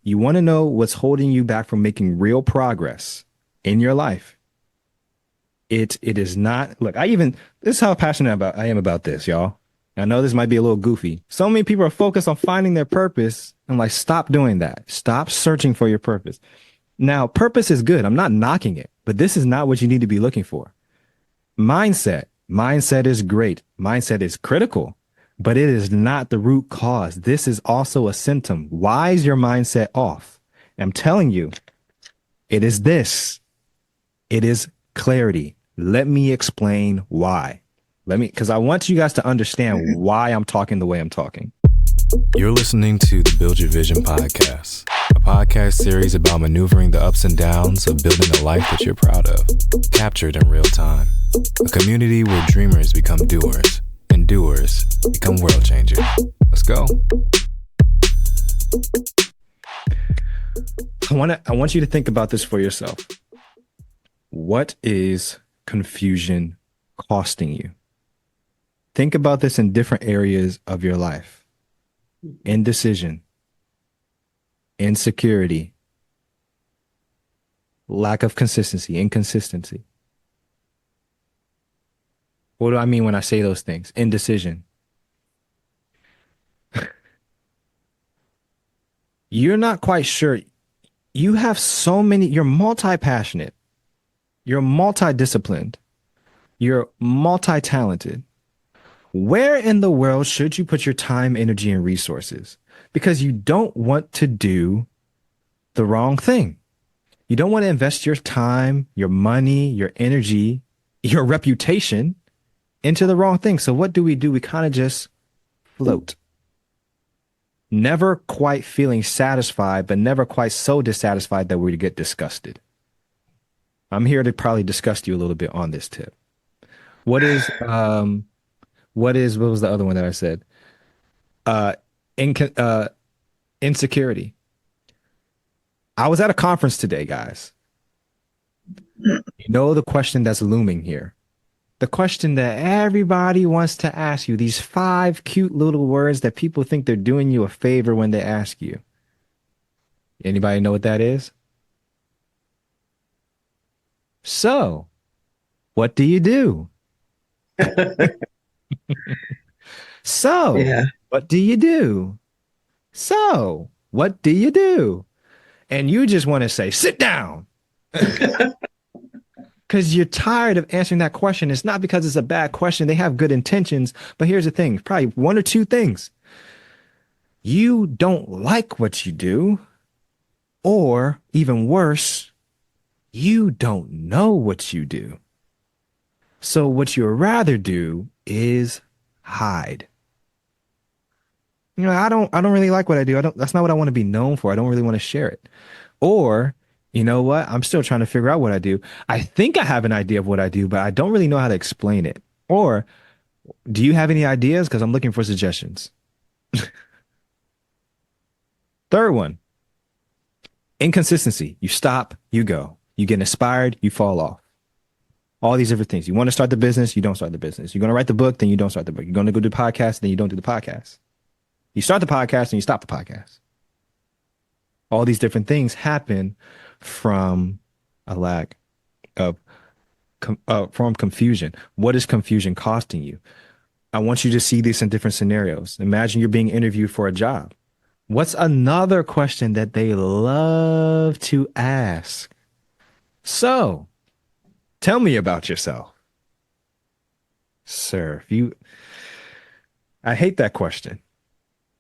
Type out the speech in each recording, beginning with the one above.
You want to know what's holding you back from making real progress in your life. It is not. Look, this is how passionate I am about this, y'all. I know this might be a little goofy. So many people are focused on finding their purpose. I'm like, stop doing that. Stop searching for your purpose. Now, purpose is good. I'm not knocking it, but this is not what you need to be looking for. Mindset is great. Mindset is critical, but it is not the root cause. This is also a symptom. Why is your mindset off? I'm telling you, it is this. It is clarity. Let me explain why. Because I want you guys to understand why I'm talking the way I'm talking. You're listening to the Build Your Vision podcast, a podcast series about maneuvering the ups and downs of building a life that you're proud of, captured in real time. A community where dreamers become doers and doers become world changers. Let's go. I want you to think about this for yourself. What is confusion costing you? Think about this in different areas of your life. Indecision, insecurity, lack of consistency, inconsistency. What do I mean when I say those things? Indecision. You're not quite sure. You have so many, you're multi-passionate, you're multi-disciplined, you're multi-talented. Where in the world should you put your time, energy, and resources? Because you don't want to do the wrong thing. You don't want to invest your time, your money, your energy, your reputation into the wrong thing. So what do? We kind of just float. Never quite feeling satisfied, but never quite so dissatisfied that we get disgusted. I'm here to probably disgust you a little bit on this tip. What was the other one that I said? Uh, insecurity. I was at a conference today, guys. You know the question that's looming here. The question that everybody wants to ask you, these 5 cute little words that people think they're doing you a favor when they ask you. Anybody know what that is? So, what do you do? So, Yeah. what do you do? So, what do you do? And you just want to say, sit down. Because you're tired of answering that question. It's not because it's a bad question. They have good intentions. But here's the thing, probably 1 or 2 things. You don't like what you do, or even worse, you don't know what you do. So what you'd rather do is hide. You know, I don't really like what I do. That's not what I want to be known for. I don't really want to share it. Or, you know what? I'm still trying to figure out what I do. I think I have an idea of what I do, but I don't really know how to explain it. Or, do you have any ideas? Because I'm looking for suggestions. Third one, inconsistency. You stop, you go. You get inspired, you fall off. All these different things. You want to start the business, you don't start the business. You're going to write the book, then you don't start the book. You're going to go do the podcast, then you don't do the podcast. You start the podcast and you stop the podcast. All these different things happen from a lack of from confusion. What is confusion costing you? I want you to see this in different scenarios. Imagine you're being interviewed for a job. What's another question that they love to ask? So, tell me about yourself. Sir, I hate that question.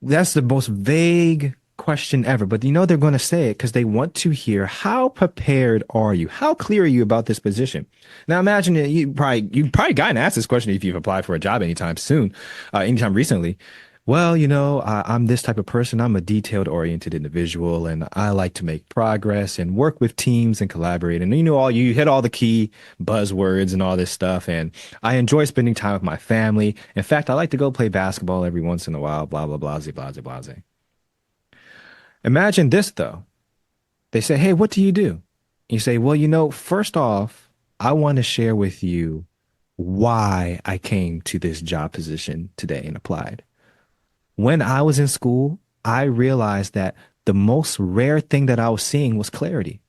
That's the most vague question ever, but you know they're going to say it because they want to hear, how prepared are you? How clear are you about this position? Now imagine that you probably gotten asked this question if you've applied for a job anytime soon, anytime recently. Well, you know, I'm this type of person. I'm a detailed oriented individual and I like to make progress and work with teams and collaborate. And you know, you hit all the key buzzwords and all this stuff. And I enjoy spending time with my family. In fact, I like to go play basketball every once in a while, blah, blah, blah, blah, blah, blah. Imagine this though. They say, hey, what do you do? You say, well, you know, first off, I want to share with you why I came to this job position today and applied. When I was in school, I realized that the most rare thing that I was seeing was clarity.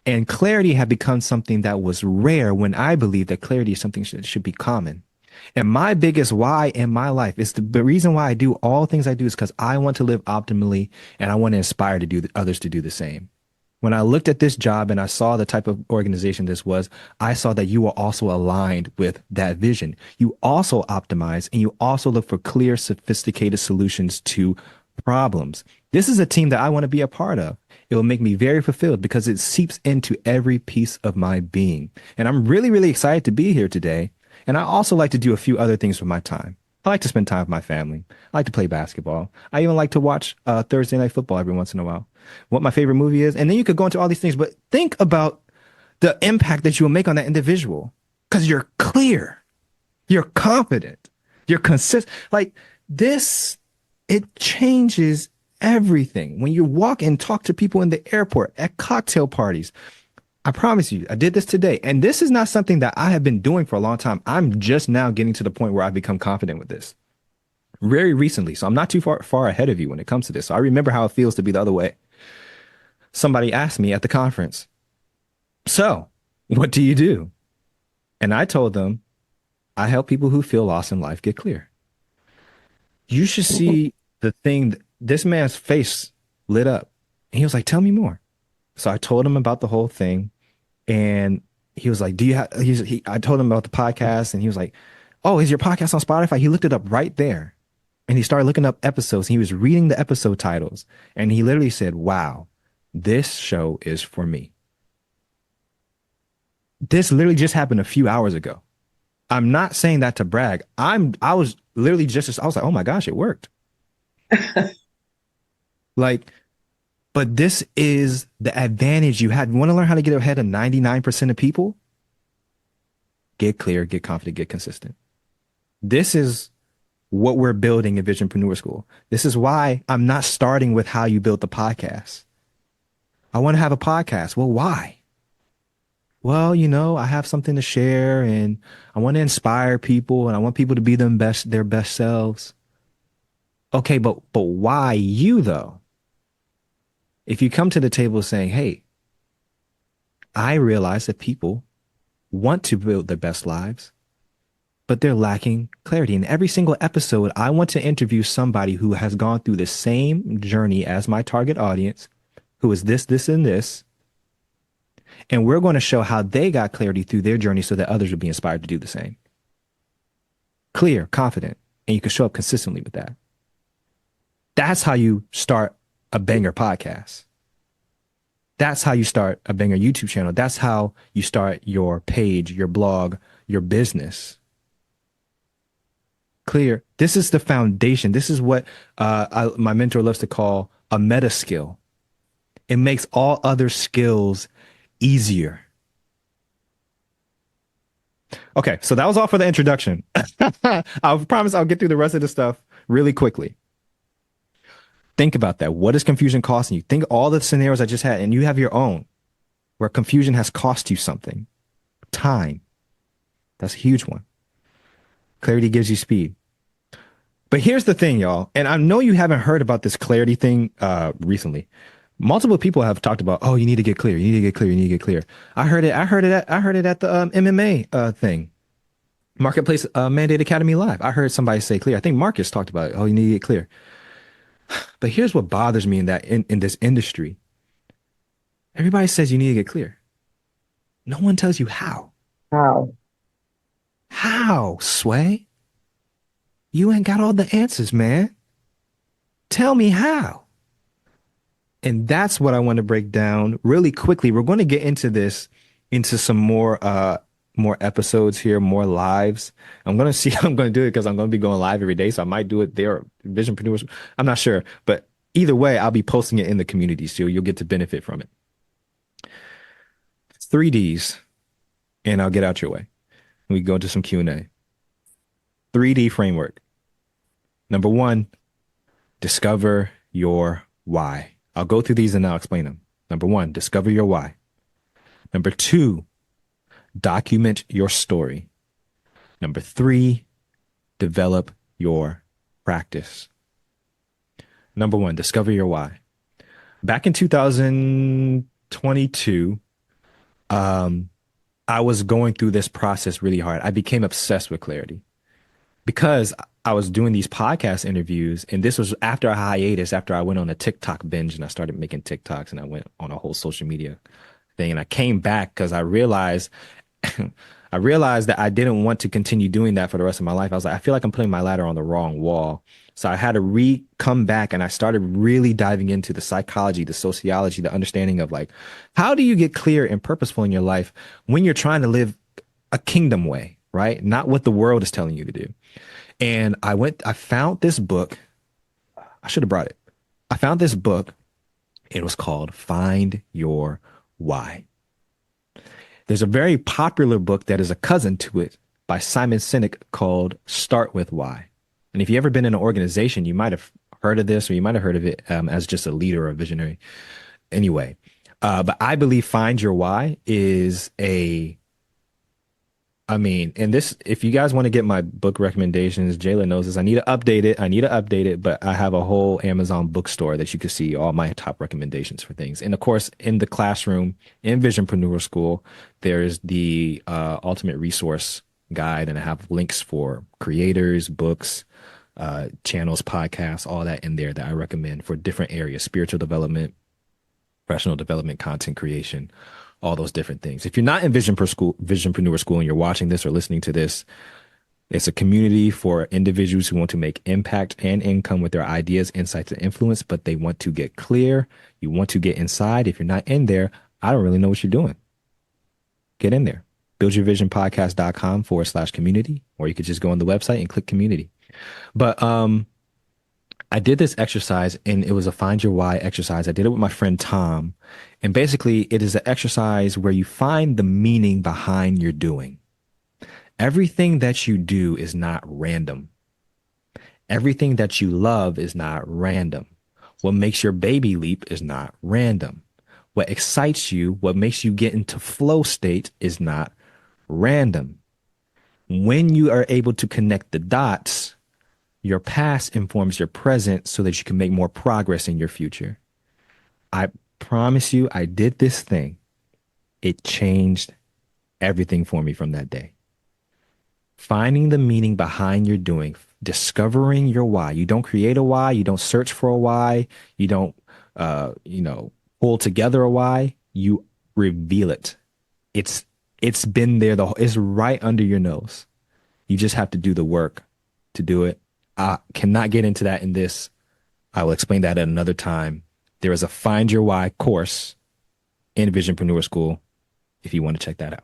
And clarity had become something that was rare when I believe that clarity is something that should be common. And my biggest why in my life is the reason why I do all things I do is because I want to live optimally and I want to inspire to do others to do the same. When I looked at this job and I saw the type of organization this was, I saw that you were also aligned with that vision. You also optimize and you also look for clear, sophisticated solutions to problems. This is a team that I want to be a part of. It will make me very fulfilled because it seeps into every piece of my being. And I'm really, really excited to be here today. And I also like to do a few other things with my time. I like to spend time with my family. I like to play basketball. I even like to watch Thursday night football every once in a while. What my favorite movie is. And then you could go into all these things, but think about the impact that you will make on that individual because you're clear, you're confident, you're consistent. Like this, it changes everything. When you walk and talk to people in the airport, at cocktail parties, I promise you, I did this today. And this is not something that I have been doing for a long time. I'm just now getting to the point where I've become confident with this very recently. So I'm not too far ahead of you when it comes to this. So I remember how it feels to be the other way. Somebody asked me at the conference, so what do you do? And I told them, I help people who feel lost in life get clear. You should see the thing, this man's face lit up. And he was like, tell me more. So I told him about the whole thing. And he was like, do you have, I told him about the podcast and he was like, oh, is your podcast on Spotify? He looked it up right there and he started looking up episodes. He was reading the episode titles and he literally said, wow, this show is for me. This literally just happened a few hours ago. I'm not saying that to brag. I was literally I was like, oh my gosh, it worked. Like, but this is the advantage you had. You want to learn how to get ahead of 99% of people? Get clear, get confident, get consistent. This is what we're building in Visionpreneur School. This is why I'm not starting with how you built the podcast. I want to have a podcast. Well, why? Well, I have something to share and I want to inspire people and I want people to be their best selves. Okay, but why you though? If you come to the table saying, hey, I realize that people want to build their best lives, but they're lacking clarity. In every single episode, I want to interview somebody who has gone through the same journey as my target audience, who is this, this, and this. And we're going to show how they got clarity through their journey so that others will be inspired to do the same. Clear, confident, and you can show up consistently with that. That's how you start a banger podcast. That's how you start a banger YouTube channel. That's how you start your page, your blog, your business. Clear. This is the foundation. This is what my mentor loves to call a meta skill. It makes all other skills easier. Okay, so that was all for the introduction. I promise I'll get through the rest of the stuff really quickly. Think about that. What is confusion costing you? Think all the scenarios I just had, and you have your own, where confusion has cost you something. Time. That's a huge one. Clarity gives you speed. But here's the thing, y'all, and I know you haven't heard about this clarity thing recently. Multiple people have talked about, oh, you need to get clear. You need to get clear. You need to get clear. I heard it at the MMA thing. Marketplace Mandate Academy Live. I heard somebody say clear. I think Marcus talked about it. Oh, you need to get clear. But here's what bothers me in this industry. Everybody says you need to get clear. No one tells you how. Wow. How, Sway? You ain't got all the answers, man. Tell me how. And that's what I want to break down really quickly. We're going to get into this, into some more episodes here, more lives. I'm going to see how I'm going to do it because I'm going to be going live every day. So I might do it there. Visionpreneurs. I'm not sure. But either way, I'll be posting it in the community. So you'll get to benefit from it. It's 3Ds. And I'll get out your way. We go into some Q&A. 3D framework. Number 1, discover your why. I'll go through these and I'll explain them. Number 1, discover your why. Number 2, document your story. Number 3, develop your practice. Number 1, discover your why. Back in 2022, um, I was going through this process really hard. I became obsessed with clarity because I was doing these podcast interviews, and this was after a hiatus, after I went on a TikTok binge and I started making TikToks and I went on a whole social media thing. And I came back because I realized I realized that I didn't want to continue doing that for the rest of my life. I was like, I feel like I'm putting my ladder on the wrong wall. So I had to come back and I started really diving into the psychology, the sociology, the understanding of like, how do you get clear and purposeful in your life when you're trying to live a kingdom way, right? Not what the world is telling you to do. And I found this book. I should have brought it. I found this book. It was called Find Your Why. There's a very popular book that is a cousin to it by Simon Sinek called Start With Why. And if you've ever been in an organization, you might have heard of this or you might have heard of it as just a leader or a visionary. Anyway, but I believe Find Your Why is and this, if you guys want to get my book recommendations, Jayla knows this. I need to update it. But I have a whole Amazon bookstore that you can see all my top recommendations for things. And of course, in the classroom, in Visionpreneur School, there's the ultimate resource guide, and I have links for creators, books, channels, podcasts, all that in there that I recommend for different areas: spiritual development, professional development, content creation, all those different things. If you're not in Visionpreneur School and you're watching this or listening to this, it's a community for individuals who want to make impact and income with their ideas, insights, and influence, but they want to get clear. You want to get inside. If you're not in there, I don't really know what you're doing. Get in there. buildyourvisionpodcast.com/community, or you could just go on the website and click community. But I did this exercise and it was a find your why exercise. I did it with my friend Tom. And basically, it is an exercise where you find the meaning behind your doing. Everything that you do is not random. Everything that you love is not random. What makes your baby leap is not random. What excites you, what makes you get into flow state is not random. When you are able to connect the dots, your past informs your present so that you can make more progress in your future. I promise you, I did this thing. It changed everything for me from that day. Finding the meaning behind your doing, discovering your why. You don't create a why. You don't search for a why. You don't, pull together a why. You reveal it. It's been there. It's right under your nose. You just have to do the work to do it. I cannot get into that in this. I will explain that at another time. There is a Find Your Why course in Visionpreneur School if you want to check that out.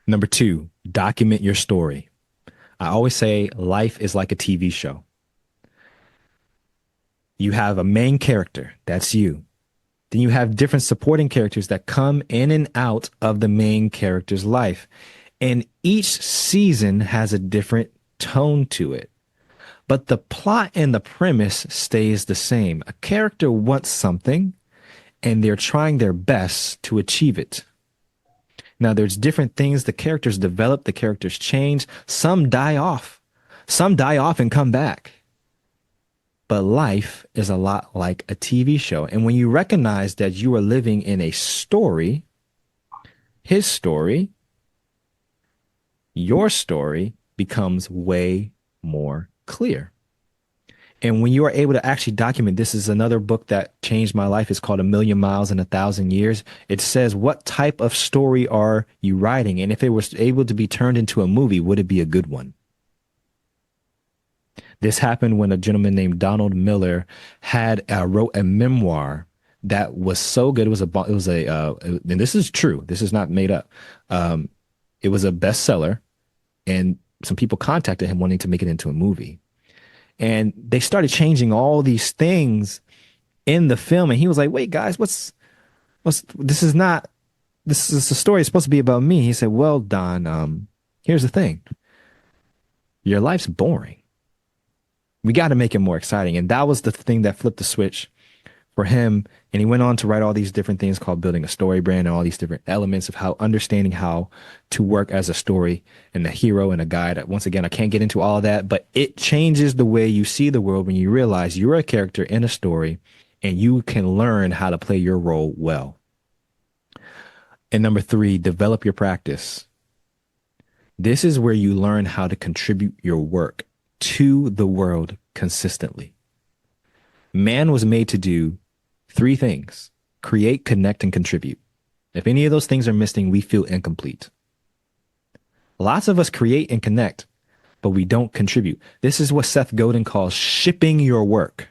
Number 2, document your story. I always say life is like a TV show. You have a main character, that's you. Then you have different supporting characters that come in and out of the main character's life. And each season has a different tone to it. But the plot and the premise stays the same. A character wants something and they're trying their best to achieve it. Now, there's different things. The characters develop, the characters change. Some die off. Some die off and come back. But life is a lot like a TV show. And when you recognize that you are living in a story, his story, your story becomes way more clear. And when you are able to actually document, this is another book that changed my life. It's called A Million Miles in 1,000 Years. It says, what type of story are you writing? And if it was able to be turned into a movie, would it be a good one? This happened when a gentleman named Donald Miller wrote a memoir that was so good. And this is true. This is not made up. It was a bestseller, and some people contacted him wanting to make it into a movie. And they started changing all these things in the film. And he was like, wait, guys, this is a story. It's supposed to be about me. He said, well, Don, here's the thing. Your life's boring. We got to make it more exciting. And that was the thing that flipped the switch for him. And he went on to write all these different things called building a story brand and all these different elements of understanding how to work as a story and a hero and a guide. Once again, I can't get into all of that, but it changes the way you see the world when you realize you're a character in a story and you can learn how to play your role well. And number three, develop your practice. This is where you learn how to contribute your work to the world consistently. Man was made to do three things: create, connect, and contribute. If any of those things are missing, we feel incomplete. Lots of us create and connect, but we don't contribute. This is what Seth Godin calls shipping your work,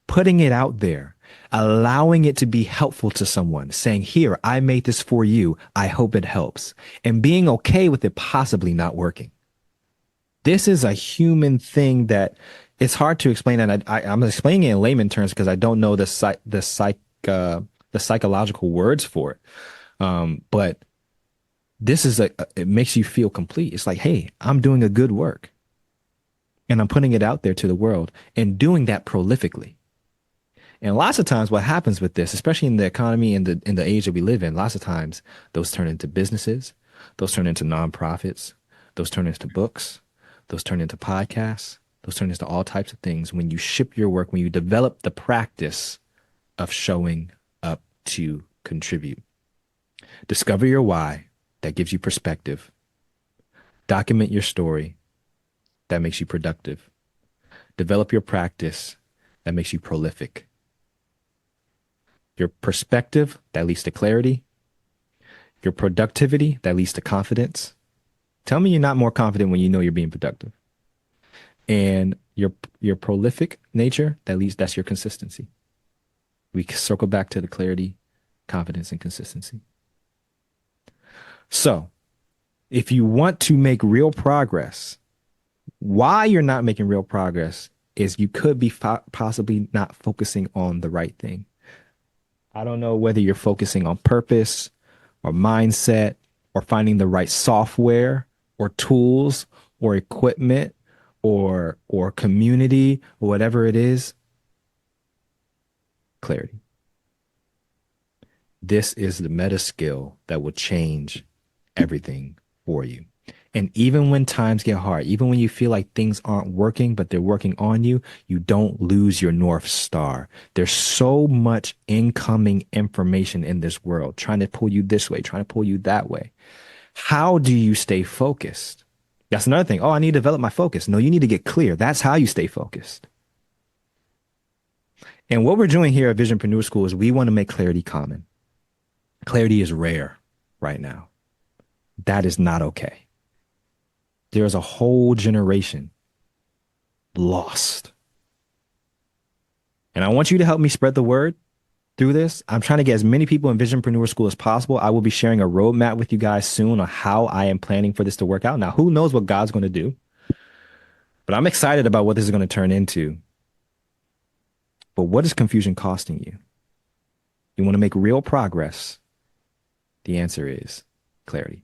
putting it out there, allowing it to be helpful to someone, saying, here, I made this for you. I hope it helps. And being okay with it possibly not working. This is a human thing that it's hard to explain. And I'm explaining it in layman terms because I don't know the psychological words for it. But this is it makes you feel complete. It's like, hey, I'm doing a good work and I'm putting it out there to the world and doing that prolifically. And lots of times what happens with this, especially in the economy and in the age that we live in, lots of times those turn into businesses, those turn into nonprofits, those turn into books, those turn into podcasts, those turn into all types of things when you ship your work, when you develop the practice of showing up to contribute. Discover your why. That gives you perspective. Document your story. That makes you productive. Develop your practice. That makes you prolific. Your perspective, that leads to clarity. Your productivity, that leads to confidence. Tell me you're not more confident when you know you're being productive. And your prolific nature, that's your consistency. We circle back to the clarity, confidence, and consistency. So, if you want to make real progress, why you're not making real progress is you could be possibly not focusing on the right thing. I don't know whether you're focusing on purpose or mindset or finding the right software or tools or equipment or community or whatever it is. Clarity. This is the meta skill that will change everything for you. And even when times get hard, even when you feel like things aren't working, but they're working on you, you don't lose your North Star. There's so much incoming information in this world, trying to pull you this way, trying to pull you that way. How do you stay focused? That's another thing. Oh, I need to develop my focus. No, you need to get clear. That's how you stay focused. And what we're doing here at Visionpreneur School is we want to make clarity common. Clarity is rare right now. That is not okay. There's a whole generation lost. And I want you to help me spread the word through this. I'm trying to get as many people in Visionpreneur School as possible. I will be sharing a roadmap with you guys soon on how I am planning for this to work out. Now, who knows what God's going to do? But I'm excited about what this is going to turn into. But what is confusion costing you? You want to make real progress? The answer is clarity.